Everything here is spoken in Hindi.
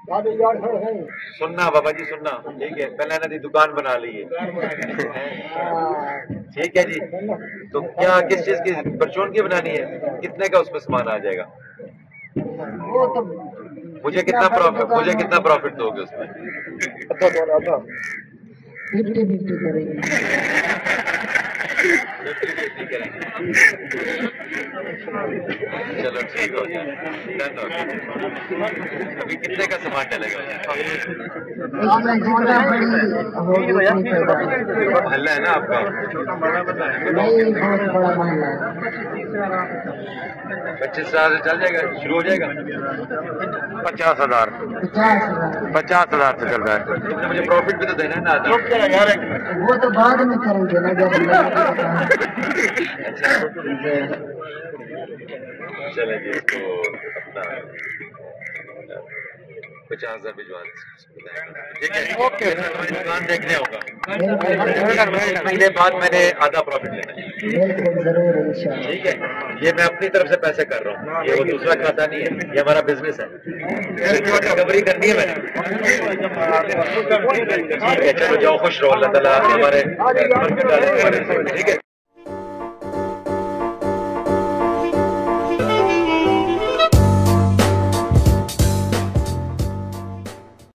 सुनना बाबा जी सुनना, ठीक है, पहले ना दी दुकान बना ली है। ठीक है जी, तो क्या किस चीज की परचून की बनानी है, कितने का उसमें सामान आ जाएगा? वो तो मुझे कितना प्रॉफिट दोगे उसमें? 50-50 करेंगे। 50-50 करेंगे। चलो ठीक हो गया, डन हो गया। अभी कितने का सामान डलेगा? महल्ला है ना आपका? नहीं, बहुत बड़ा महल्ला है। 25,000 से चल जाएगा, शुरू हो जाएगा? 50,000 से चल रहा है। मुझे प्रॉफिट भी तो देना है ना। वो तो बाद में करेंगे ना, जब अच्छा चले जी, इसको अपना 50,000 भिजवा दें, ठीक है? ओके, हमारी दुकान देखने होगा, महीने बाद मैंने आधा प्रॉफिट लेना है, ठीक है? ये मैं अपनी तरफ से पैसे कर रहा हूँ, ये वो दूसरा खाता नहीं है, ये हमारा बिजनेस है, रिकवरी करनी है मैंने। ठीक है, चलो जाओ, खुश रहो, अल्लाह ताला हमारे, ठीक है।